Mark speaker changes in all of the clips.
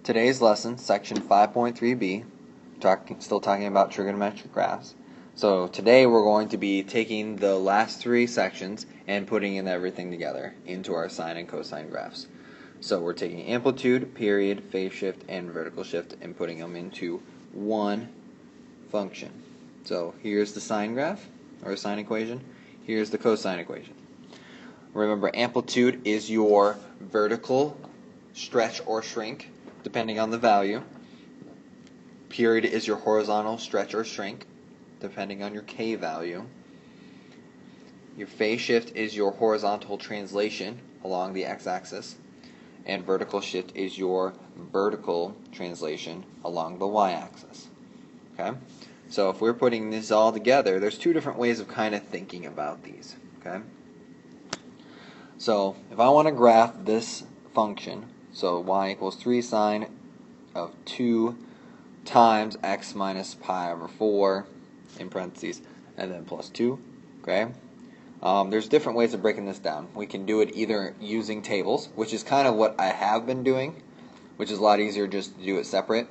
Speaker 1: Today's lesson, section 5.3b, still talking about trigonometric graphs. So today we're going to be taking the last three sections and putting in everything together into our sine and cosine graphs. So we're taking amplitude, period, phase shift, and vertical shift and putting them into one function. So here's the sine graph, or sine equation. Here's the cosine equation. Remember, amplitude is your vertical stretch or shrink, depending on the value. Period is your horizontal stretch or shrink, depending on your k value. Your phase shift is your horizontal translation along the x-axis, and vertical shift is your vertical translation along the y-axis. Okay? So if we're putting this all together, there's two different ways of kind of thinking about these. Okay? So if I want to graph this function, so y equals 3 sine of 2 times x minus pi over 4, in parentheses, and then plus 2, okay? There's different ways of breaking this down. We can do it either using tables, which is kind of what I have been doing, which is a lot easier just to do it separate.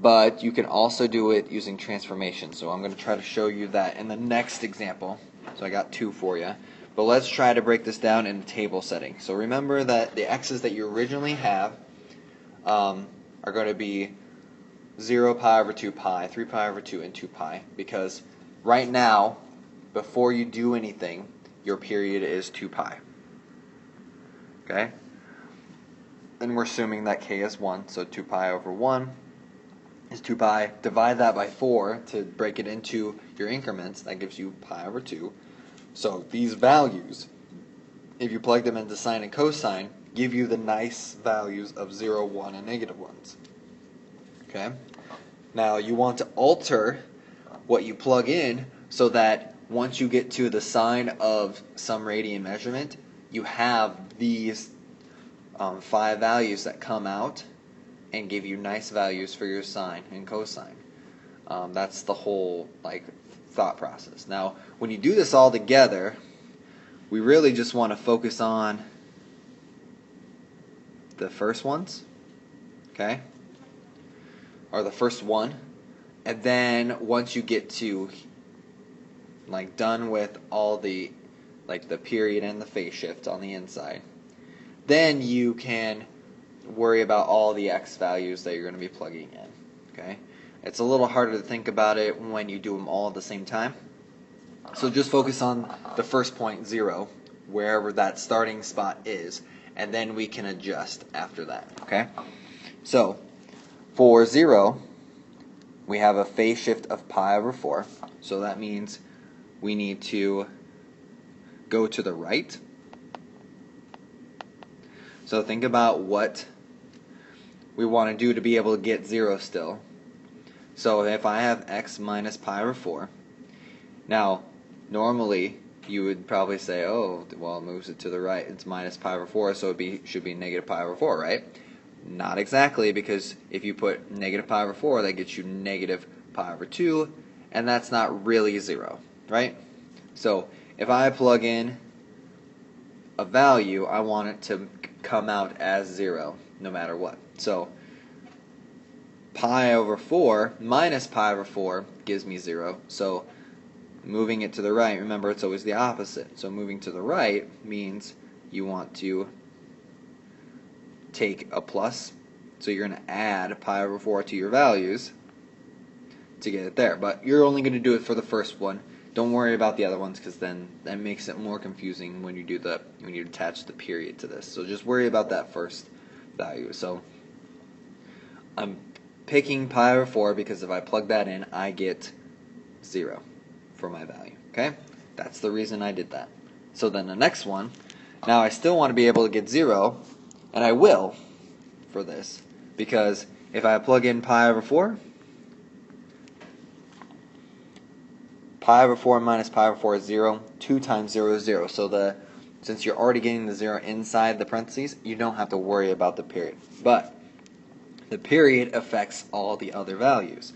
Speaker 1: But you can also do it using transformation. So I'm going to try to show you that in the next example. So I got two for you. But let's try to break this down in a table setting. So remember that the x's that you originally have are going to be 0 pi over 2 pi, 3 pi over 2, and 2 pi. Because right now, before you do anything, your period is 2 pi. Okay? Then we're assuming that k is 1, so 2 pi over 1 is 2 pi. Divide that by 4 to break it into your increments. That gives you pi over 2. So these values, if you plug them into sine and cosine, give you the nice values of 0, 1, and negative ones. Okay? Now you want to alter what you plug in so that once you get to the sine of some radian measurement, you have these 5 values that come out and give you nice values for your sine and cosine. That's the whole thought process. Now, when you do this all together, we really just want to focus on the first ones, okay? Or the first one. And then once you get to done with all the the period and the phase shift on the inside, then you can worry about all the x values that you're going to be plugging in, okay? It's a little harder to think about it when you do them all at the same time. So just focus on the first point, 0, wherever that starting spot is, and then we can adjust after that, okay? So for 0, we have a phase shift of pi over 4, so that means we need to go to the right. So think about what we want to do to be able to get 0 still. So if I have x minus pi over 4, now normally you would probably say, oh, well, it moves it to the right. It's minus pi over 4, so it should be negative pi over 4, right? Not exactly, because if you put negative pi over 4, that gets you negative pi over 2, and that's not really 0, right? So if I plug in a value, I want it to come out as 0, no matter what. So pi over 4 minus pi over 4 gives me 0. So moving it to the right, remember it's always the opposite. So moving to the right means you want to take a plus. So you're going to add pi over 4 to your values to get it there. But you're only going to do it for the first one. Don't worry about the other ones, because then that makes it more confusing when you attach the period to this. So just worry about that first value. So I'm picking pi over 4 because if I plug that in, I get 0 for my value. Okay? That's the reason I did that. So then the next one, now I still want to be able to get 0, and I will for this, because if I plug in pi over 4, pi over 4 minus pi over 4 is 0. 2 times 0 is 0. So since you're already getting the 0 inside the parentheses, you don't have to worry about the period. But the period affects all the other values.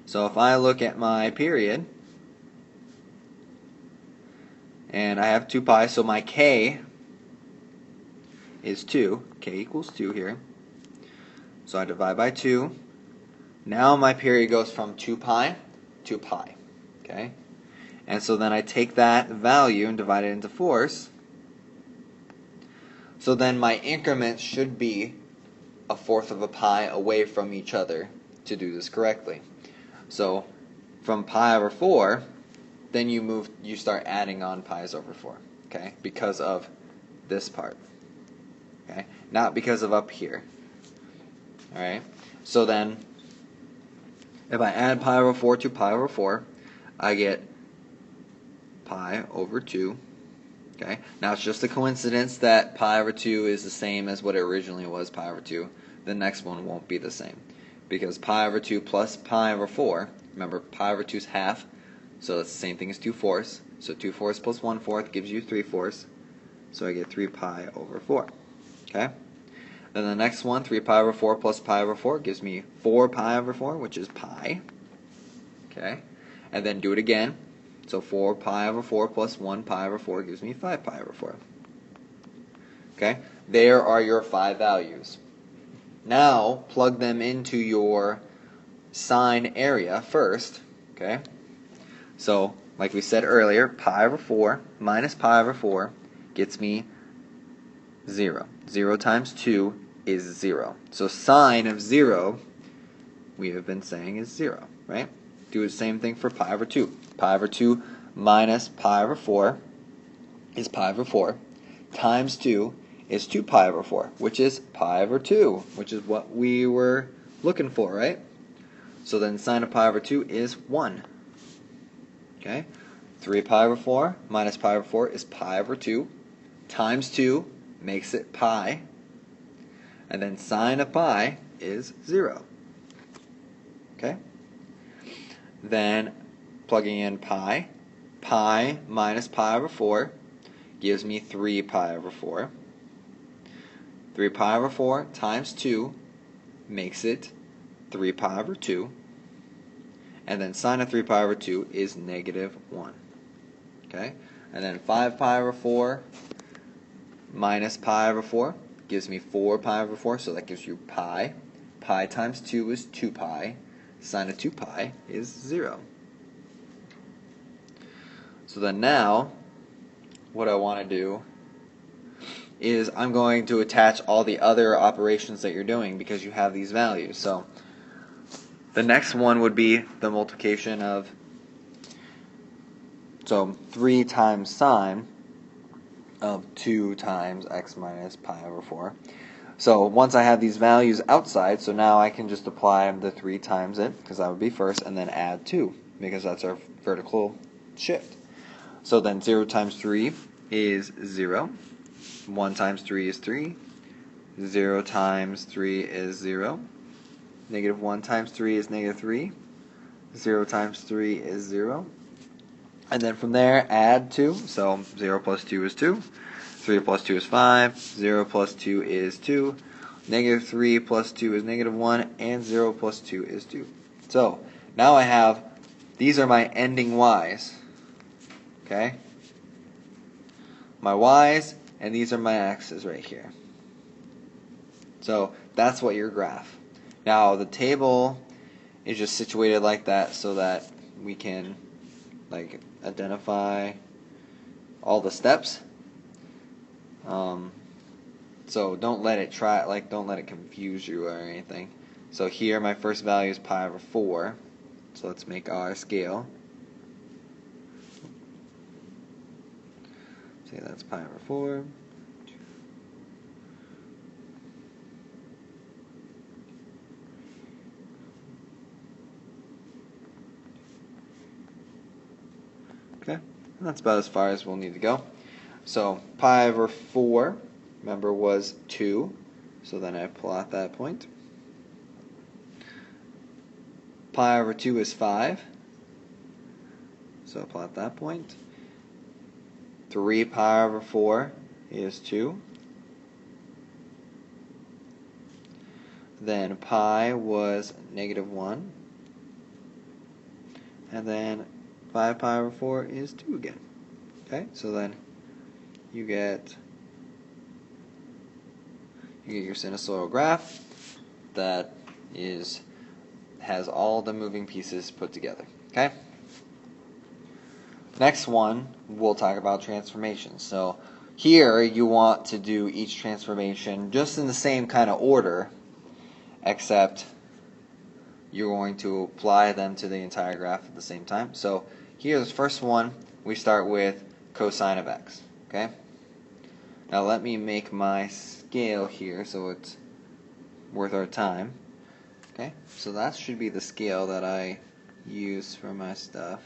Speaker 1: So if I look at my period, and I have 2 pi, so my k is 2. K equals 2 here. So I divide by 2. Now my period goes from 2 pi to pi. Okay? And so then I take that value and divide it into fourths. So then my increments should be a fourth of a pi away from each other to do this correctly. So from pi over 4, then you start adding on pi's over 4, okay? Because of this part. Okay? Not because of up here. All right? So then if I add pi over 4 to pi over 4, I get pi over 2. Okay? Now it's just a coincidence that pi over 2 is the same as what it originally was, pi over 2. The next one won't be the same. Because pi over 2 plus pi over 4, remember pi over 2 is half, so that's the same thing as 2 fourths. So 2 fourths plus 1 fourth gives you 3 fourths. So I get 3 pi over 4. Okay? Then the next one, 3 pi over 4 plus pi over 4 gives me 4 pi over 4, which is pi. Okay? And then do it again. So 4 pi over 4 plus 1 pi over 4 gives me 5 pi over 4. Okay? There are your 5 values. Now, plug them into your sine area first. Okay? So, like we said earlier, pi over 4 minus pi over 4 gets me 0. 0 times 2 is 0. So sine of 0, we have been saying, is 0. Right? Do the same thing for pi over 2. Pi over 2 minus pi over 4 is pi over 4. Times 2 is 2 pi over 4, which is pi over 2, which is what we were looking for, right? So then sine of pi over 2 is 1. Okay? 3 pi over 4 minus pi over 4 is pi over 2. Times 2 makes it pi. And then sine of pi is 0. Okay? Then plugging in pi, pi minus pi over 4 gives me 3 pi over 4. 3 pi over 4 times 2 makes it 3 pi over 2. And then sine of 3 pi over 2 is negative 1. Okay? And then 5 pi over 4 minus pi over 4 gives me 4 pi over 4, so that gives you pi. Pi times 2 is 2 pi. Sine of 2 pi is 0. So then now, what I want to do is I'm going to attach all the other operations that you're doing because you have these values. So the next one would be the multiplication of, so 3 times sine of 2 times x minus pi over 4. So once I have these values outside, so now I can just apply the 3 times it, because that would be first, and then add 2, because that's our vertical shift. So then 0 times 3 is 0. 1 times 3 is 3. 0 times 3 is 0. Negative 1 times 3 is negative 3. 0 times 3 is 0. And then from there, add 2. So 0 plus 2 is 2. 3 plus 2 is 5. 0 plus 2 is 2. Negative 3 plus 2 is negative 1. And 0 plus 2 is 2. So now I have, these are my ending y's. Okay? My y's, and these are my x's right here. So that's what your graph. Now the table is just situated like that so that we can identify all the steps. So don't let it confuse you or anything. So here my first value is pi over 4. So let's make our scale. Say that's pi over 4. Okay, and that's about as far as we'll need to go. So pi over 4, remember, was 2. So then I plot that point. Pi over 2 is 5. So I plot that point. 3 pi over 4 is 2. Then pi was negative 1. And then 5 pi over 4 is 2 again. Okay, so then you get your sinusoidal graph. that has all the moving pieces put together. Okay? Next one, we'll talk about transformations. So here you want to do each transformation just in the same kind of order, except you're going to apply them to the entire graph at the same time. So here's the first one. We start with cosine of x. Okay? Now let me make my scale here so it's worth our time. Okay? So that should be the scale that I use for my stuff.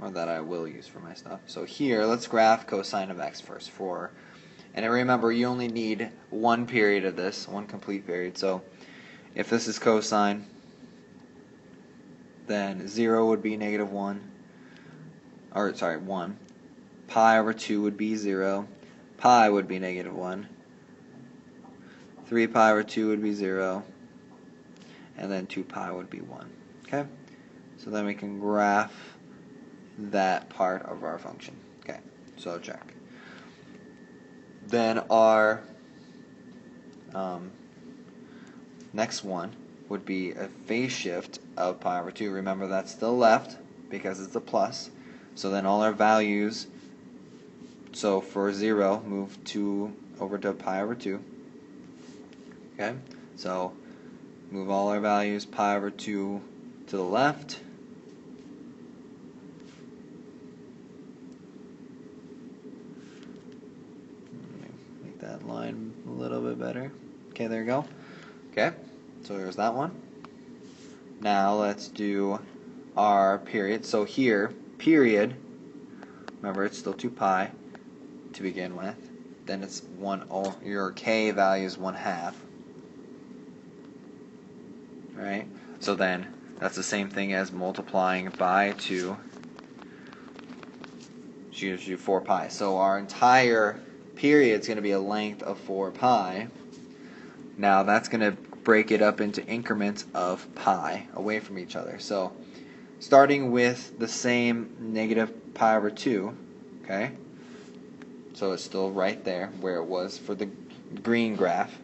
Speaker 1: Or that I will use for my stuff. So here, let's graph cosine of x first. And remember, you only need one period of this, one complete period. So if this is cosine, then 0 would be negative 1. Or, sorry, 1. Pi over 2 would be 0. Pi would be negative 1. 3 pi over 2 would be 0. And then 2 pi would be 1. Okay? So then we can graph that part of our function. Okay, so check. Then our next one would be a phase shift of pi over 2. Remember, that's to the left because it's a plus. So then all our values, so for 0, move 2 over to pi over 2. Okay, so move all our values pi over 2 to the left. That line a little bit better. Okay, there you go. Okay, so there's that one. Now let's do our period. So here, period, remember it's still 2 pi to begin with. Then it's your k value is 1/2. Right? So then that's the same thing as multiplying by 2. Which gives you 4 pi. So our entire period is going to be a length of 4 pi. Now that's going to break it up into increments of pi away from each other. So starting with the same negative pi over 2, okay? So it's still right there where it was for the green graph.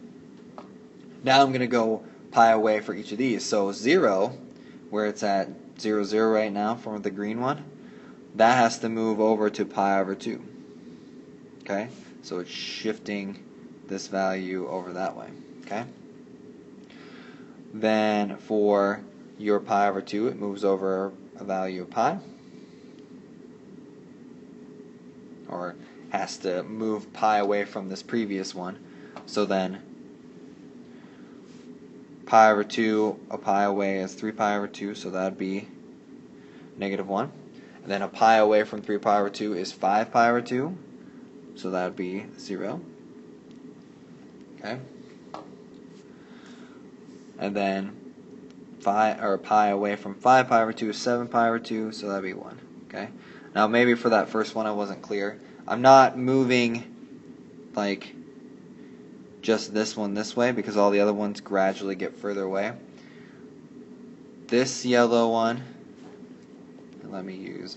Speaker 1: Now I'm going to go pi away for each of these. So 0, where it's at 0, 0 right now for the green one, that has to move over to pi over 2. Okay? So it's shifting this value over that way. Okay? Then for your pi over 2, it moves over a value of pi. Or has to move pi away from this previous one. So then pi over 2, a pi away is 3 pi over 2, so that would be negative 1. And then a pi away from 3 pi over 2 is 5 pi over 2. So that would be 0. Okay. And then pi away from 5 pi over 2 is 7 pi over 2, so that would be 1. Okay. Now maybe for that first one I wasn't clear. I'm not moving like just this one this way because all the other ones gradually get further away. This yellow one, let me use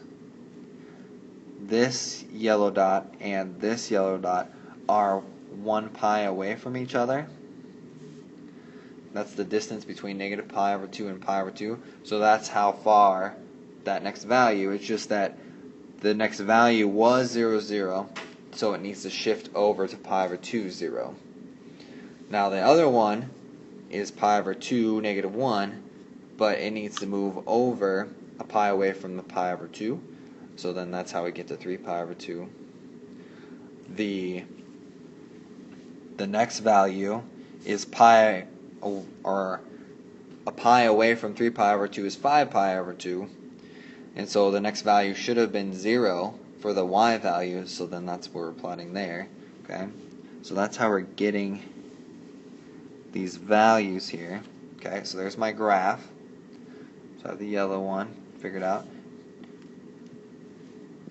Speaker 1: this yellow dot and this yellow dot are 1 pi away from each other. That's the distance between negative pi over 2 and pi over 2. So that's how far that next value. It's just that the next value was 0, 0, so it needs to shift over to pi over 2, 0. Now the other one is pi over 2, negative 1, but it needs to move over a pi away from the pi over 2. So then that's how we get to 3 pi over 2. The next value is pi, or a pi away from 3 pi over 2 is 5 pi over 2. And so the next value should have been 0 for the y value, so then that's what we're plotting there. Okay, so that's how we're getting these values here. Okay, so there's my graph. So I have the yellow one figured out.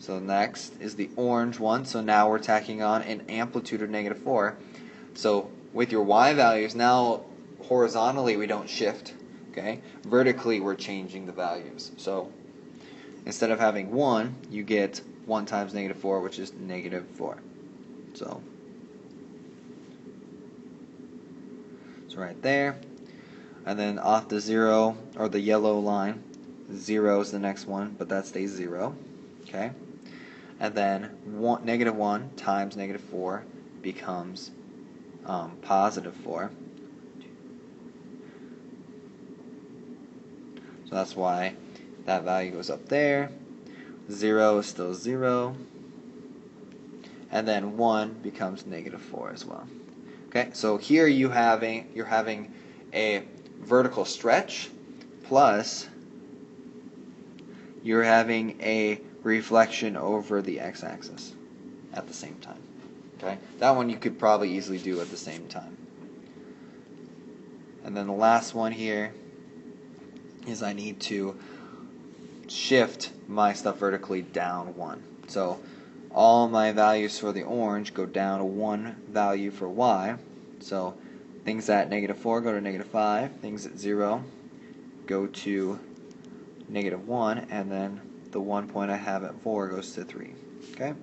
Speaker 1: So next is the orange one. So now we're tacking on an amplitude of negative 4. So with your y values, now horizontally we don't shift. Okay, vertically we're changing the values. So instead of having 1, you get 1 times negative 4, which is negative 4. So So right there. And then off the 0, or the yellow line, 0 is the next one, but that stays 0. Okay? And then negative 1 times negative 4 becomes positive 4. So that's why that value goes up there. 0 is still 0. And then 1 becomes negative 4 as well. Okay, so here you're having a vertical stretch plus you're having a reflection over the x-axis at the same time. Okay, that one you could probably easily do at the same time. And then the last one here is I need to shift my stuff vertically down 1. So all my values for the orange go down to 1 value for y. So things at negative 4 go to negative 5. Things at 0 go to negative 1. And then the 1 point I have at 4 goes to 3. Okay?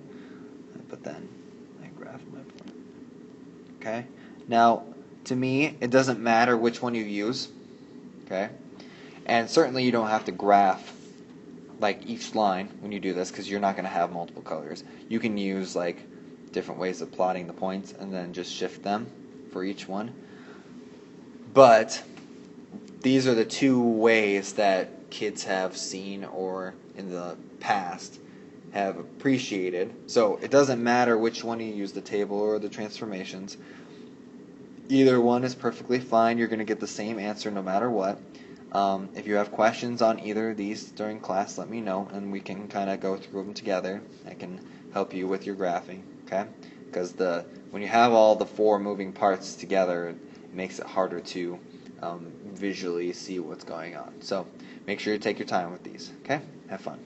Speaker 1: But then I graph my point. Okay? Now, to me, it doesn't matter which one you use. Okay? And certainly you don't have to graph like each line when you do this, because you're not going to have multiple colors. You can use like different ways of plotting the points and then just shift them for each one. But these are the two ways that kids have seen or in the past have appreciated. So it doesn't matter which one you use, the table or the transformations. Either one is perfectly fine. You're going to get the same answer no matter what. If you have questions on either of these during class, let me know, and we can kind of go through them together. I can help you with your graphing, okay? Because when you have all the 4 moving parts together, it makes it harder to visually see what's going on. So make sure you take your time with these, okay? Have fun.